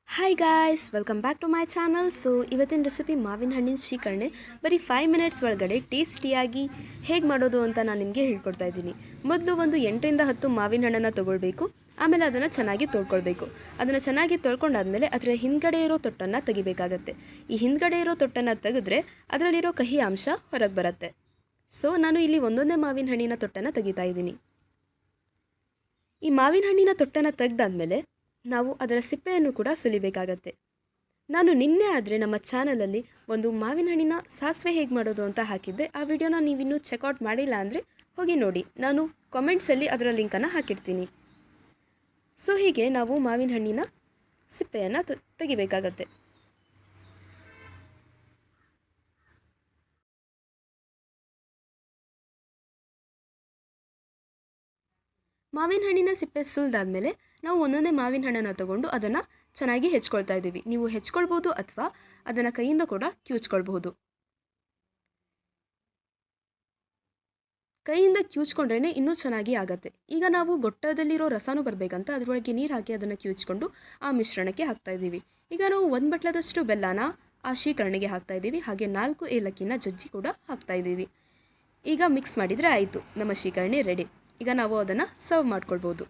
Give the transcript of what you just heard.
Hi guys, welcome back to my channel. So ಇವತ್ತಿನ recipe ಮಾವಿನ ಹಣ್ಣಿನ ಶ್ರೀಕರಣೆ ಬರೀ 5 ಮಿನಿಟ್ಸ್ ಒಳಗಡೆ ಟೇಸ್ಟಿಯಾಗಿ ಹೇಗೆ ಮಾಡೋದು ಅಂತ ನಾನು ನಿಮಗೆ ಹೇಳ್ಕೊಡ್ತಾ ಇದ್ದೀನಿ. ಮೊದಲು ಒಂದು 8ರಿಂದ 10 ಮಾವಿನ ಹಣ್ಣನ್ನು ತೊಗೊಳ್ಬೇಕು. ಆಮೇಲೆ ಅದನ್ನು ಚೆನ್ನಾಗಿ ತೊಳ್ಕೊಳ್ಬೇಕು. ಅದನ್ನು ಚೆನ್ನಾಗಿ ತೊಳ್ಕೊಂಡಾದ್ಮೇಲೆ ಅದರ ಹಿಂದ್ಗಡೆ ಇರೋ ತೊಟ್ಟನ್ನು ತೆಗಿಬೇಕಾಗತ್ತೆ. ಈ ಹಿಂದ್ಗಡೆ ಇರೋ ತೊಟ್ಟನ್ನು ತೆಗೆದ್ರೆ ಅದರಲ್ಲಿರೋ ಕಹಿ ಅಂಶ ಹೊರಗೆ ಬರುತ್ತೆ. ಸೊ ನಾನು ಇಲ್ಲಿ ಒಂದೊಂದೇ ಮಾವಿನ ಹಣ್ಣಿನ ತೊಟ್ಟನ್ನು ತೆಗಿತಾ ಇದ್ದೀನಿ. ಈ ಮಾವಿನ ಹಣ್ಣಿನ ತೊಟ್ಟನ್ನು ತೆಗೆದಾದ್ಮೇಲೆ ನಾವು ಅದರ ಸಿಪ್ಪೆಯನ್ನು ಕೂಡ ಸುಲಿಬೇಕಾಗತ್ತೆ. ನಾನು ನಿನ್ನೆ ಆದರೆ ನಮ್ಮ ಚಾನಲಲ್ಲಿ ಒಂದು ಮಾವಿನ ಹಣ್ಣಿನ ಸಾಸಿವೆ ಹೇಗೆ ಮಾಡೋದು ಅಂತ ಹಾಕಿದ್ದೆ. ಆ ವಿಡಿಯೋನ ನೀವಿನ್ನೂ ಚೆಕ್ಔಟ್ ಮಾಡಿಲ್ಲ ಅಂದರೆ ಹೋಗಿ ನೋಡಿ. ನಾನು ಕಾಮೆಂಟ್ಸಲ್ಲಿ ಅದರ ಲಿಂಕನ್ನು ಹಾಕಿರ್ತೀನಿ. ಸೊ ಹೀಗೆ ನಾವು ಮಾವಿನ ಹಣ್ಣಿನ ಸಿಪ್ಪೆಯನ್ನು ತೆಗಿಬೇಕಾಗತ್ತೆ. ಮಾವಿನ ಹಣ್ಣಿನ ಸಿಪ್ಪೆ ಸುಲಿದಾದ್ಮೇಲೆ ನಾವು ಒಂದೊಂದೇ ಮಾವಿನ ಹಣ್ಣನ್ನು ತಗೊಂಡು ಅದನ್ನು ಚೆನ್ನಾಗಿ ಹೆಚ್ಕೊಳ್ತಾ ಇದ್ದೀವಿ. ನೀವು ಹೆಚ್ಕೊಳ್ಬೋದು ಅಥವಾ ಅದನ್ನು ಕೈಯಿಂದ ಕೂಡ ಕಿವುಚ್ಕೊಳ್ಬಹುದು. ಕೈಯಿಂದ ಕಿವುಚ್ಕೊಂಡ್ರೇ ಇನ್ನೂ ಚೆನ್ನಾಗಿ ಆಗುತ್ತೆ. ಈಗ ನಾವು ಗೊಟ್ಟದಲ್ಲಿರೋ ರಸನೂ ಬರಬೇಕಂತ ಅದರೊಳಗೆ ನೀರು ಹಾಕಿ ಅದನ್ನು ಕಿವುಚ್ಕೊಂಡು ಆ ಮಿಶ್ರಣಕ್ಕೆ ಹಾಕ್ತಾ ಇದ್ದೀವಿ. ಈಗ ನಾವು 1 ಬಟ್ಲದಷ್ಟು ಬೆಲ್ಲನ ಆ ಶ್ರೀಕರಣೆಗೆ ಹಾಕ್ತಾ ಇದ್ದೀವಿ. ಹಾಗೆ 4 ಏಲಕ್ಕಿನ ಜಜ್ಜಿ ಕೂಡ ಹಾಕ್ತಾ ಇದ್ದೀವಿ. ಈಗ ಮಿಕ್ಸ್ ಮಾಡಿದರೆ ಆಯಿತು, ನಮ್ಮ ಶ್ರೀಕರಣೆ ರೆಡಿ. ಈಗ ನಾವು ಅದನ್ನು ಸರ್ವ್ ಮಾಡ್ಕೊಳ್ಬೋದು.